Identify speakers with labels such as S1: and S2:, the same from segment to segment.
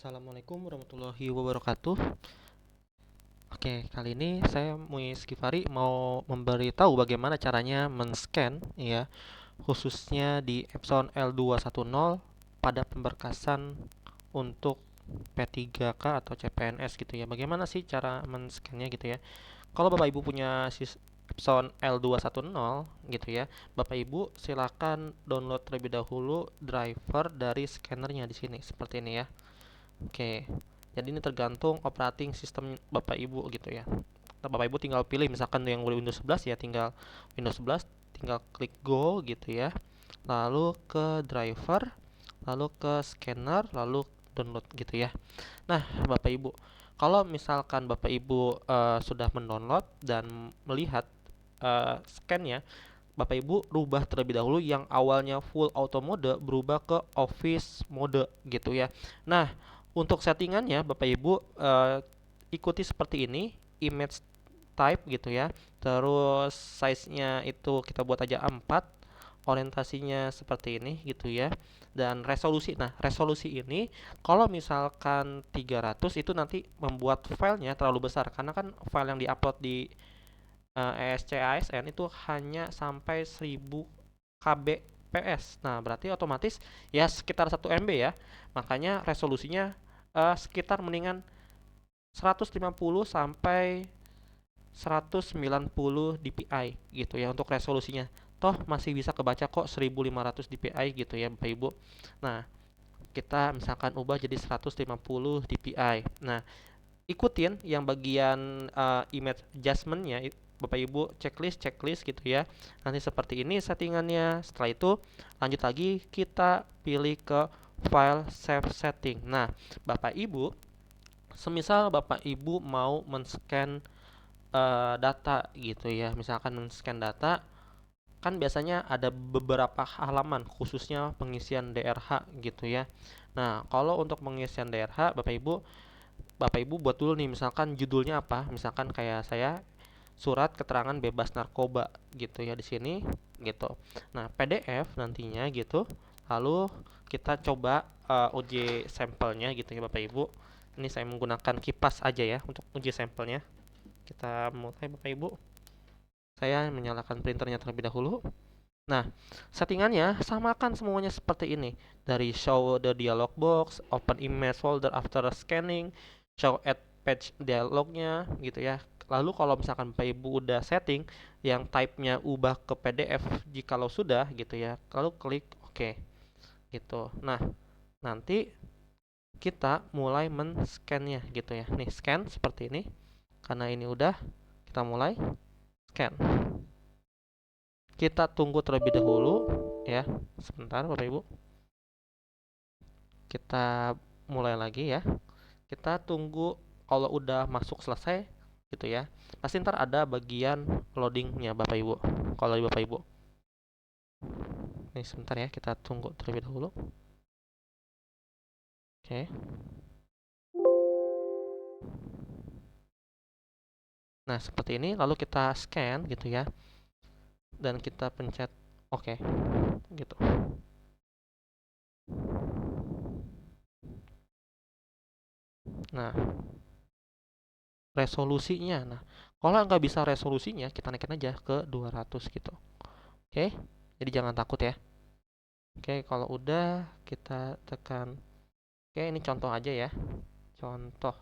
S1: Assalamualaikum warahmatullahi wabarakatuh. Oke, kali ini saya Muiz Kifari mau memberitahu bagaimana caranya men-scan ya, khususnya di Epson L210 pada pemberkasan untuk P3K atau CPNS gitu ya. Bagaimana sih cara men-scan-nya gitu ya? Kalau Bapak Ibu punya Epson L210 gitu ya, Bapak Ibu silakan download terlebih dahulu driver dari scannernya di sini seperti ini ya. Oke, jadi ini tergantung operating system Bapak Ibu gitu ya. Nah, Bapak Ibu tinggal pilih misalkan yang Windows 11 ya tinggal Windows 11, tinggal klik go gitu ya. Lalu ke driver, lalu ke scanner, lalu download gitu ya. Nah, Bapak Ibu, kalau misalkan Bapak Ibu sudah mendownload dan melihat scan-nya, Bapak Ibu rubah terlebih dahulu yang awalnya full auto mode berubah ke office mode gitu ya. Nah, untuk settingannya Bapak Ibu ikuti seperti ini, image type gitu ya. Terus size-nya itu kita buat aja 4, orientasinya seperti ini gitu ya. Dan resolusi. Nah, resolusi ini kalau misalkan 300 itu nanti membuat filenya terlalu besar karena kan file yang diupload di ESC ASN itu hanya sampai 1000 kbps. Nah, berarti otomatis ya sekitar 1 MB ya. Makanya resolusinya sekitar mendingan 150 sampai 190 dpi gitu ya untuk resolusinya. Toh masih bisa kebaca kok 1500 dpi gitu ya Bapak Ibu. Nah, kita misalkan ubah jadi 150 dpi. Nah, ikutin yang bagian image adjustment-nya Bapak Ibu checklist gitu ya. Nanti seperti ini settingannya. Setelah itu lanjut lagi kita pilih ke file save setting. Nah, Bapak Ibu, semisal Bapak Ibu mau men-scan data gitu ya. Misalkan men-scan data kan biasanya ada beberapa halaman khususnya pengisian DRH gitu ya. Nah, kalau untuk pengisian DRH Bapak Ibu buat dulu nih misalkan judulnya apa? Misalkan kayak saya surat keterangan bebas narkoba gitu ya di sini gitu. Nah, PDF nantinya gitu. Lalu kita coba uji sampelnya gitu ya Bapak Ibu. Ini saya menggunakan kipas aja ya untuk uji sampelnya. Kita mulai Bapak Ibu. Saya menyalakan printernya terlebih dahulu. Nah, settingannya samakan semuanya seperti ini. Dari show the dialog box, open image folder after scanning, show add page dialognya gitu ya. Lalu kalau misalkan Bapak Ibu udah setting yang type-nya ubah ke PDF jikalau sudah gitu ya. Lalu klik OK gitu. Nah, nanti kita mulai men-scan-nya gitu ya. Nih, scan seperti ini. Karena ini udah, kita mulai scan. Kita tunggu terlebih dahulu ya. Sebentar Bapak Ibu. Kita mulai lagi ya. Kita tunggu kalau udah masuk selesai gitu ya. Pasti ntar ada bagian loadingnya Bapak Ibu. Kalau di Bapak Ibu. Nih sebentar ya, kita tunggu terlebih dahulu. Oke. Nah, seperti ini lalu kita scan gitu ya. Dan kita pencet oke gitu. Nah, resolusinya. Nah, kalau nggak bisa resolusinya, kita naikin aja ke 200 gitu. Oke. Jadi jangan takut ya. Oke, kalau udah kita tekan. Oke, ini contoh aja ya. Contoh.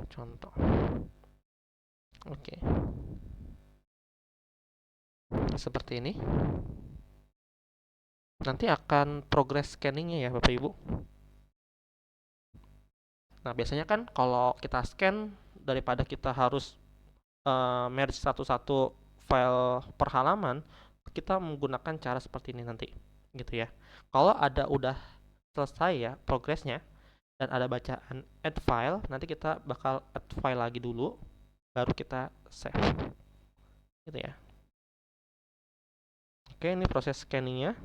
S1: Contoh. Oke. Seperti ini. Nanti akan progress scanningnya ya Bapak Ibu. Nah, biasanya kan kalau kita scan daripada kita harus merge satu-satu file per halaman, kita menggunakan cara seperti ini nanti, gitu ya. Kalau ada udah selesai ya progresnya dan ada bacaan add file, nanti kita bakal add file lagi dulu, baru kita save, gitu ya. Oke, ini proses scanningnya.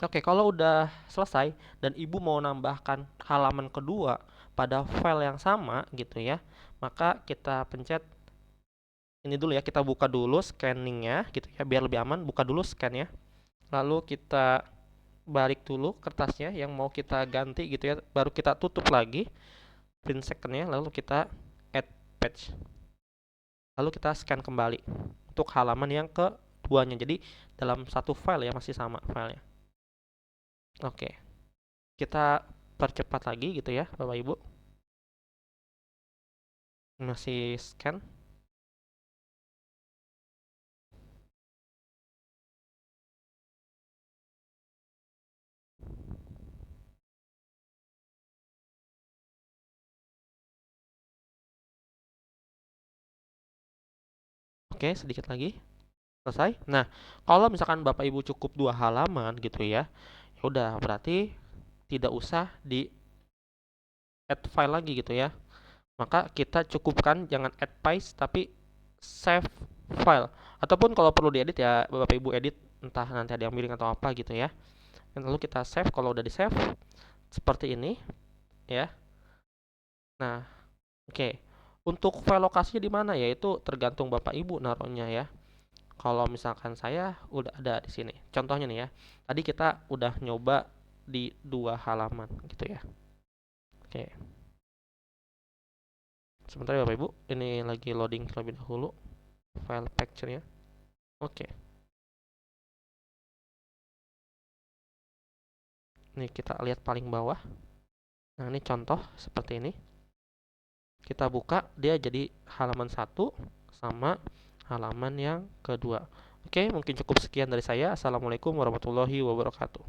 S1: Oke, kalau udah selesai dan ibu mau nambahkan halaman kedua pada file yang sama gitu ya, maka kita pencet ini dulu ya, kita buka dulu scanningnya gitu ya, biar lebih aman. Buka dulu scan-nya, lalu kita balik dulu kertasnya yang mau kita ganti gitu ya, baru kita tutup lagi print second-nya, lalu kita add page, lalu kita scan kembali untuk halaman yang keduanya. Jadi dalam satu file ya, masih sama filenya. Oke, kita percepat lagi gitu ya Bapak Ibu, masih scan. Oke, sedikit lagi. Selesai. Nah, kalau misalkan Bapak Ibu cukup 2 halaman gitu ya, ya udah berarti tidak usah di add file lagi gitu ya. Maka kita cukupkan jangan add page tapi save file. Ataupun kalau perlu diedit ya Bapak Ibu edit, entah nanti ada yang miring atau apa gitu ya. Dan lalu kita save, kalau udah di save seperti ini ya. Nah, oke. Untuk file lokasinya di mana ya, itu tergantung Bapak Ibu naruhnya ya. Kalau misalkan saya udah ada di sini. Contohnya nih ya. Tadi kita udah nyoba di 2 halaman gitu ya. Oke. Sebentar ya Bapak Ibu. Ini lagi loading terlebih dahulu file picture-nya. Oke. Nih kita lihat paling bawah. Nah, ini contoh seperti ini. Kita buka, dia jadi halaman 1 sama halaman yang kedua. Oke, mungkin cukup sekian dari saya. Assalamualaikum warahmatullahi wabarakatuh.